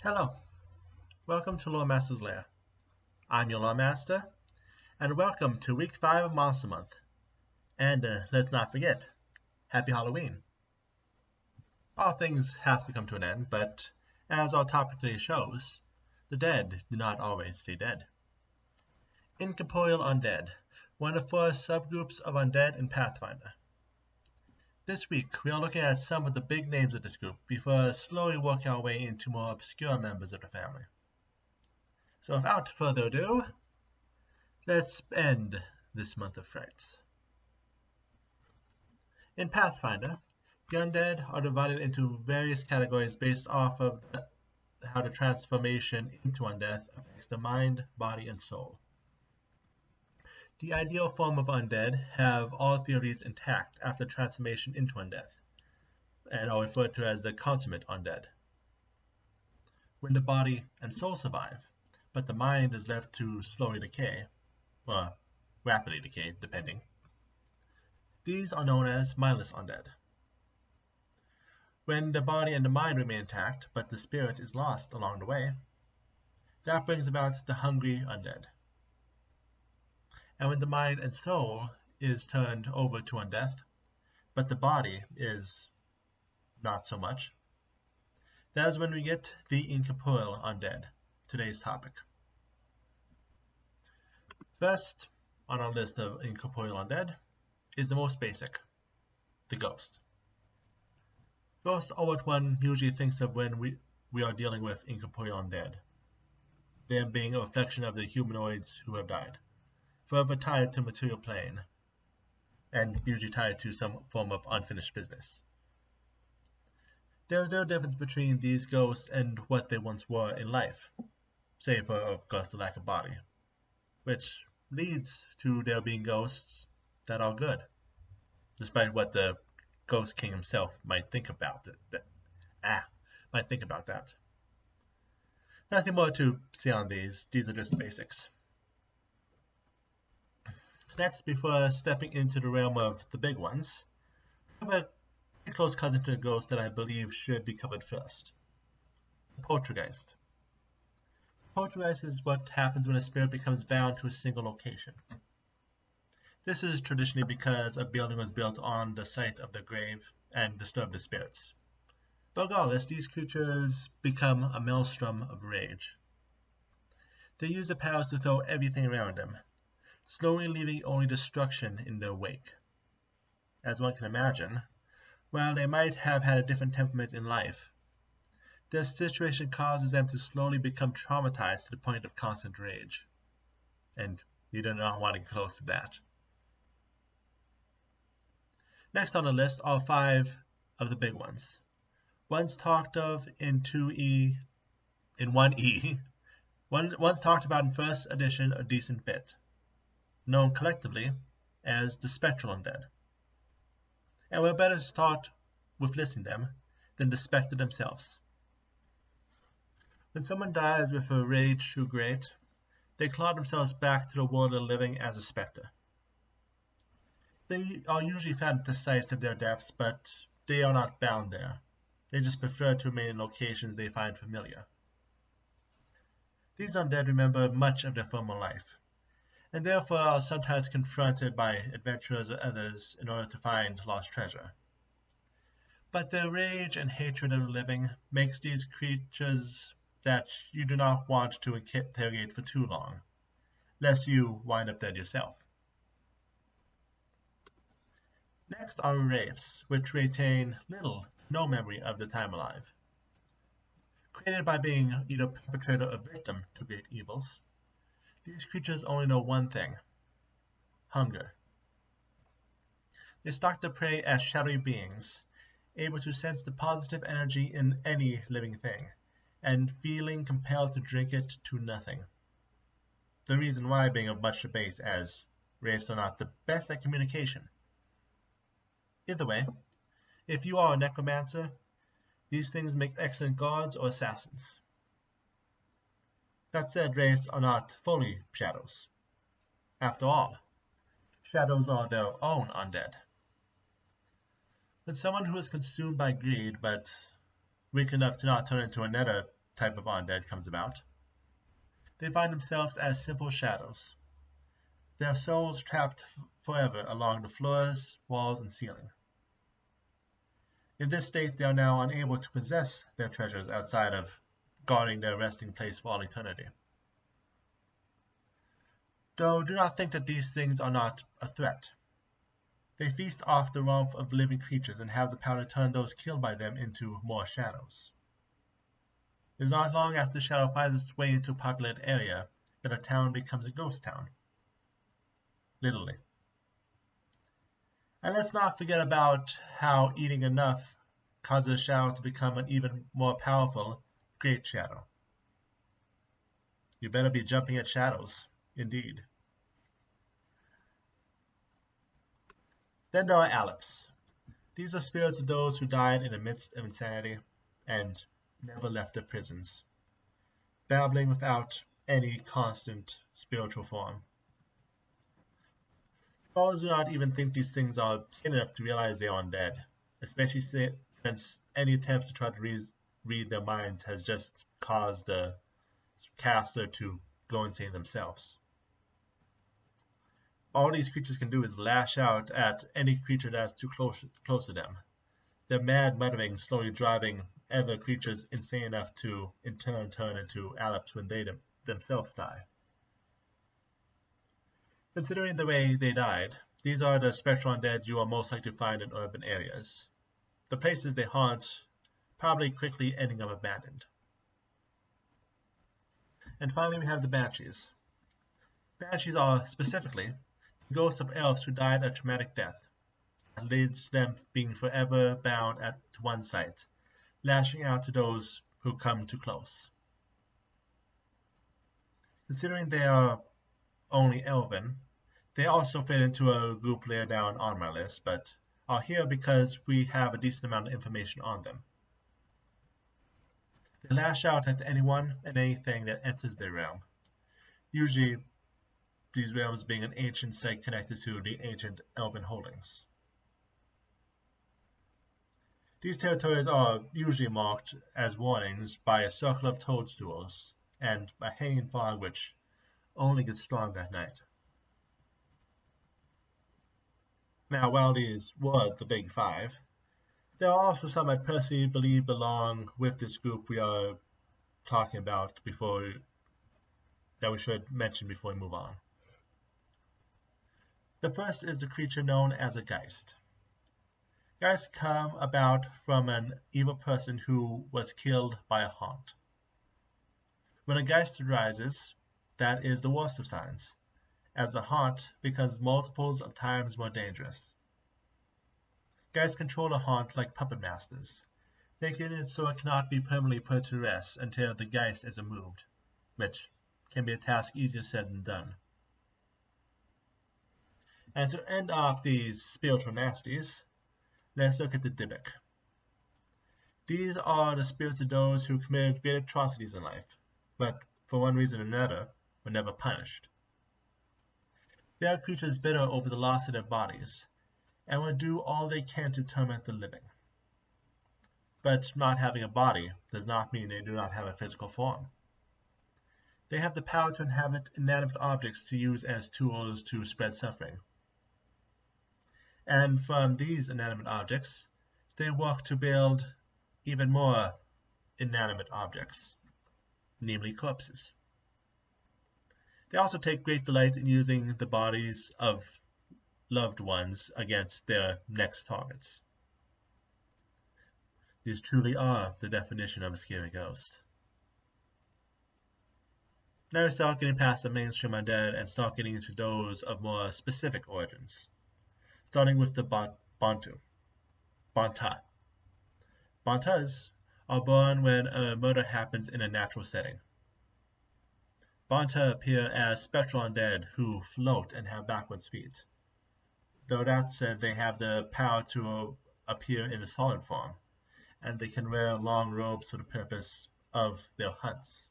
Hello, welcome to Loremaster's Lair. I'm your Loremaster, and welcome to week 5 of Monster Month. And let's not forget, Happy Halloween. All things have to come to an end, but as our topic today shows, the dead do not always stay dead. Incorporeal Undead, one of 4 subgroups of Undead in Pathfinder. This week, we are looking at some of the big names of this group before slowly working our way into more obscure members of the family. So without further ado, let's end this month of frights. In Pathfinder, the undead are divided into various categories based off of how the transformation into undeath affects the mind, body, and soul. The ideal form of undead have all theories intact after transformation into undeath, and are referred to as the consummate undead. When the body and soul survive, but the mind is left to slowly decay, or rapidly decay, depending. These are known as mindless undead. When the body and the mind remain intact, but the spirit is lost along the way, that brings about the hungry undead. And when the mind and soul is turned over to undeath, but the body is not so much, that is when we get the incorporeal undead, today's topic. First on our list of incorporeal undead is the most basic, the ghost. Ghosts are what one usually thinks of when we are dealing with incorporeal undead, them being a reflection of the humanoids who have died, forever tied to material plane, and usually tied to some form of unfinished business. There is no difference between these ghosts and what they once were in life, save for, of course, the lack of body, which leads to there being ghosts that are good, despite what the Ghost King himself might think about it. Might think about that. Nothing more to say on these. These are just basics. Next, before stepping into the realm of the big ones, I have a close cousin to the ghost that I believe should be covered first. The poltergeist. Poltergeist is what happens when a spirit becomes bound to a single location. This is traditionally because a building was built on the site of the grave and disturbed the spirits. But regardless, these creatures become a maelstrom of rage. They use their powers to throw everything around them, slowly leaving only destruction in their wake. As one can imagine, while they might have had a different temperament in life, their situation causes them to slowly become traumatized to the point of constant rage. And you do not want to get close to that. Next on the list are 5 of the big ones. One's talked of in 1E. One's talked about in first edition a decent bit, known collectively as the spectral undead. And we're better taught with listing them than the spectre themselves. When someone dies with a rage too great, they claw themselves back to the world of the living as a spectre. They are usually found at the sites of their deaths, but they are not bound there. They just prefer to remain in locations they find familiar. These undead remember much of their former life, and therefore are sometimes confronted by adventurers or others in order to find lost treasure. But their rage and hatred of the living makes these creatures that you do not want to interrogate for too long, lest you wind up dead yourself. Next are wraiths, which retain little, no memory of the time alive. Created by being either perpetrator or victim to great evils, these creatures only know one thing: hunger. They stalk their prey as shadowy beings, able to sense the positive energy in any living thing, and feeling compelled to drink it to nothing. The reason why being of much debate, as wraiths are not the best at communication. Either way, if you are a necromancer, these things make excellent guards or assassins. That said, wraiths are not fully shadows. After all, shadows are their own undead. When someone who is consumed by greed but weak enough to not turn into a nether type of undead comes about, they find themselves as simple shadows, their souls trapped forever along the floors, walls, and ceiling. In this state, they are now unable to possess their treasures outside of guarding their resting place for all eternity. Though do not think that these things are not a threat. They feast off the warmth of living creatures and have the power to turn those killed by them into more shadows. It is not long after the shadow finds its way into a populated area that a town becomes a ghost town. Literally. And let's not forget about how eating enough causes a shadow to become an even more powerful great shadow. You better be jumping at shadows, indeed. Then there are Aleps. These are spirits of those who died in the midst of insanity and never left their prisons, babbling without any constant spiritual form. Scholars do not even think these things are plain enough to realize they are undead, especially since any attempts to try to read their minds has just caused the caster to go insane themselves. All these creatures can do is lash out at any creature that's too close to them. Their mad muttering slowly driving other creatures insane enough to in turn turn into Aleps when they themselves die. Considering the way they died, these are the spectral undead you are most likely to find in urban areas. The places they haunt probably quickly ending up abandoned. And finally we have the Banshees. Banshees are, specifically, the ghosts of elves who died a traumatic death that leads to them being forever bound to one site, lashing out to those who come too close. Considering they are only elven, they also fit into a group later down on my list, but are here because we have a decent amount of information on them. They lash out at anyone and anything that enters their realm, usually these realms being an ancient site connected to the ancient elven holdings. These territories are usually marked as warnings by a circle of toadstools and a hanging fog which only gets stronger at night. Now, while these were the big five, there are also some I personally believe belong with this group we are talking about that we should mention before we move on. The first is the creature known as a Geist. Geists come about from an evil person who was killed by a haunt. When a Geist arises, that is the worst of signs, as the haunt becomes multiples of times more dangerous. Geists control a haunt like puppet masters, making it so it cannot be permanently put to rest until the Geist is removed, which can be a task easier said than done. And to end off these spiritual nasties, let's look at the Dybbuk. These are the spirits of those who committed great atrocities in life, but for one reason or another were never punished. They are creatures bitter over the loss of their bodies, and will do all they can to torment the living. But not having a body does not mean they do not have a physical form. They have the power to inhabit inanimate objects to use as tools to spread suffering. And from these inanimate objects, they work to build even more inanimate objects, namely corpses. They also take great delight in using the bodies of loved ones against their next targets. These truly are the definition of a scary ghost. Now we start getting past the mainstream undead and start getting into those of more specific origins. Starting with the Bantu. Banta. Bantas are born when a murder happens in a natural setting. Banta appear as spectral undead who float and have backwards feet. Though that said, they have the power to appear in a solid form, and they can wear long robes for the purpose of their hunts.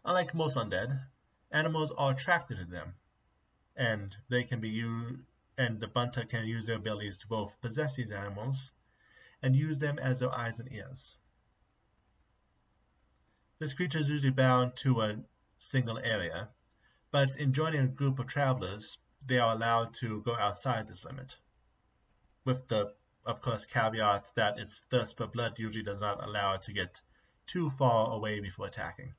Unlike most undead, animals are attracted to them, and they can be used, and the Banta can use their abilities to both possess these animals and use them as their eyes and ears. This creature is usually bound to a single area, but in joining a group of travelers, they are allowed to go outside this limit, with the, of course, caveat that its thirst for blood usually does not allow it to get too far away before attacking.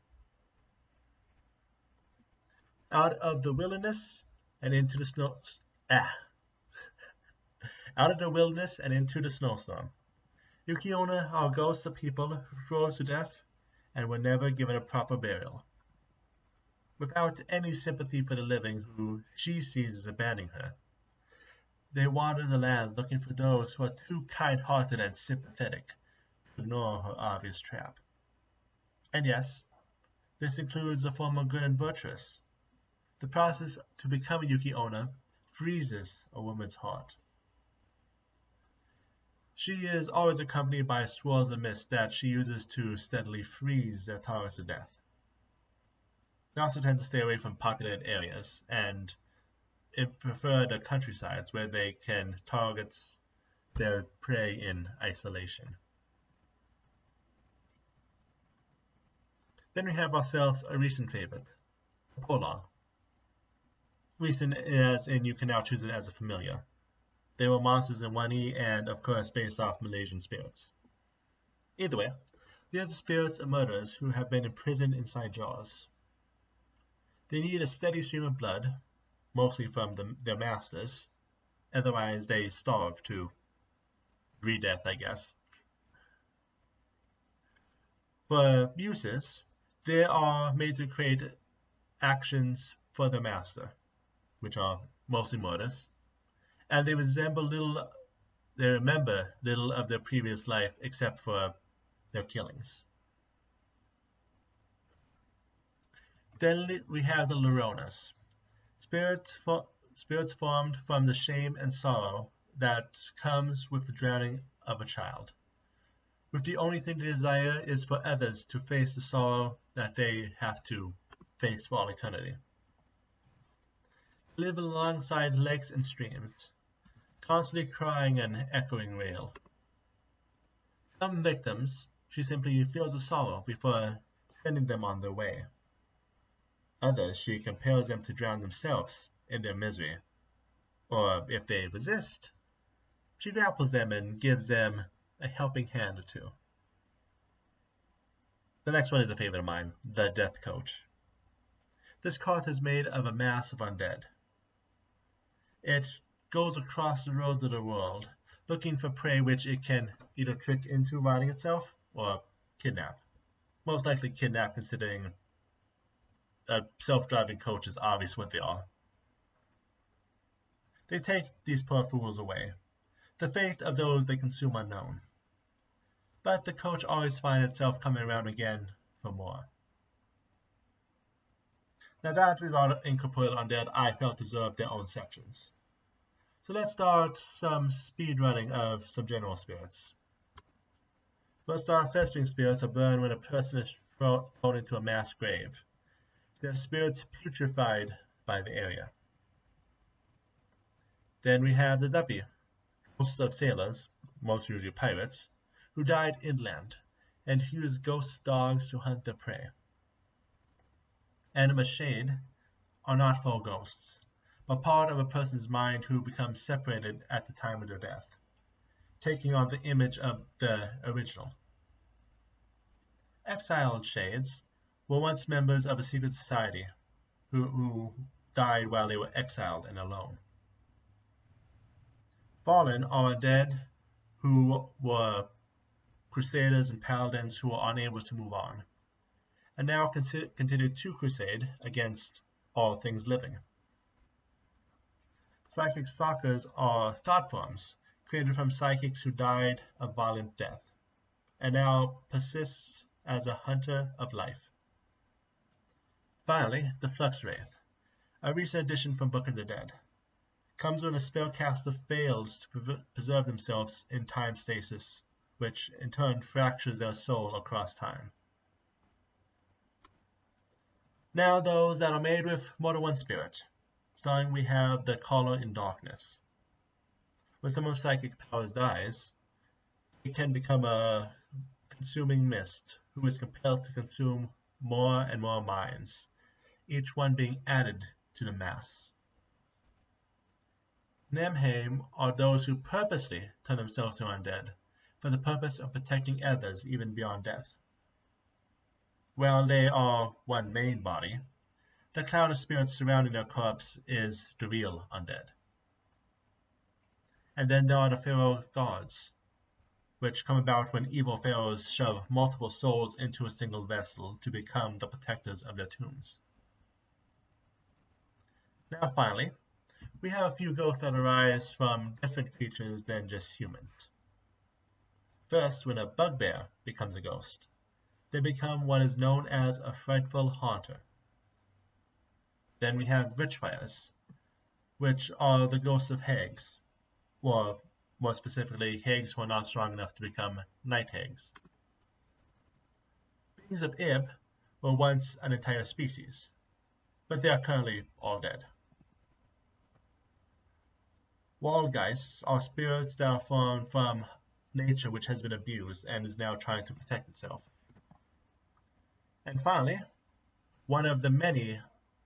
Out of the wilderness and into the snow. Out of the wilderness and into the snowstorm. Yuki-onna are ghosts of people who froze to death and were never given a proper burial. Without any sympathy for the living who she sees as abandoning her, they wander the land looking for those who are too kind-hearted and sympathetic to ignore her obvious trap. And yes, this includes the former good and virtuous. The process to become a Yuki-onna freezes a woman's heart. She is always accompanied by swirls of mist that she uses to steadily freeze their targets to death. They also tend to stay away from populated areas and prefer the countrysides where they can target their prey in isolation. Then we have ourselves a recent favorite, Polong. Recent as in you can now choose it as a familiar. They were monsters in 1E and of course based off Malaysian spirits. Either way, they are the spirits of murderers who have been imprisoned inside jars. They need a steady stream of blood, mostly from their masters, otherwise they starve to re-death, I guess. For abuses, they are made to create actions for the master, which are mostly murders, and they remember little of their previous life except for their killings. Then we have the Lorenas, spirits formed from the shame and sorrow that comes with the drowning of a child, with the only thing they desire is for others to face the sorrow that they have to face for all eternity. They live alongside lakes and streams, constantly crying an echoing wail. Some victims, she simply feels the sorrow before sending them on their way. Others, she compels them to drown themselves in their misery, or if they resist, she grapples them and gives them a helping hand or two. The next one is a favorite of mine, the Death Coach. This cart is made of a mass of undead. It goes across the roads of the world, looking for prey which it can either trick into riding itself or kidnap. Most likely kidnap, considering a self-driving coach is obvious what they are. They take these poor fools away, the fate of those they consume unknown. But the coach always finds itself coming around again for more. Now that is all the Incorporeal Undead I felt deserved their own sections. So let's start some speed running of some general spirits. First off, festering spirits are burned when a person is thrown into a mass grave. Their spirits putrefied by the area. Then we have the Duppy, ghosts of sailors, most usually pirates, who died inland and use ghost dogs to hunt their prey. Anima Shade are not full ghosts, but part of a person's mind who becomes separated at the time of their death, taking on the image of the original. Exiled Shades were once members of a secret society who died while they were exiled and alone. Fallen are undead who were crusaders and paladins who were unable to move on, and now continue to crusade against all things living. Psychic stalkers are thought forms created from psychics who died a violent death, and now persists as a hunter of life. Finally, the Flux Wraith, a recent addition from Book of the Dead, comes when a spellcaster fails to preserve themselves in time stasis, which in turn fractures their soul across time. Now those that are made with more than one spirit. Starting we have the Caller in Darkness. When some of psychic powers dies, it can become a consuming mist, who is compelled to consume more and more minds, each one being added to the mass. Nemheim are those who purposely turn themselves to undead, for the purpose of protecting others even beyond death. While they are one main body, the cloud of spirits surrounding their corpse is the real undead. And then there are the pharaoh gods, which come about when evil pharaohs shove multiple souls into a single vessel to become the protectors of their tombs. Now finally, we have a few ghosts that arise from different creatures than just humans. First, when a bugbear becomes a ghost, they become what is known as a frightful haunter. Then we have witchfires, which are the ghosts of hags, or more specifically, hags who are not strong enough to become night hags. Beings of Ib were once an entire species, but they are currently all dead. Waldgeists are spirits that are formed from nature which has been abused and is now trying to protect itself. And finally, one of the many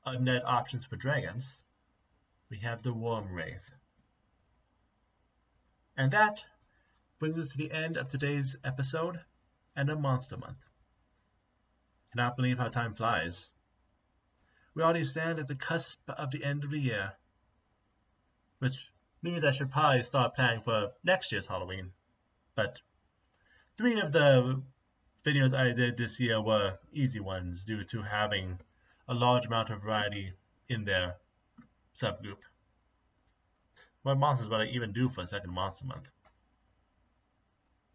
undead options for dragons, we have the Worm Wraith. And that brings us to the end of today's episode and of Monster Month. I cannot believe how time flies. We already stand at the cusp of the end of the year, which means I should probably start planning for next year's Halloween. But 3 of the videos I did this year were easy ones due to having a large amount of variety in their subgroup. What monsters would I even do for a second Monster Month?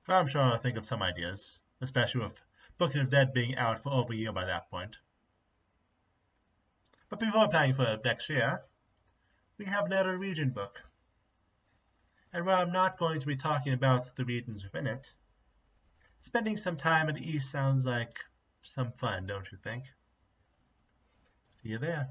But I'm sure I'll think of some ideas, especially with Book of Dead being out for over a year by that point. But before planning for next year, we have another region book. And while I'm not going to be talking about the regions within it, spending some time in the East sounds like some fun, don't you think? See you there.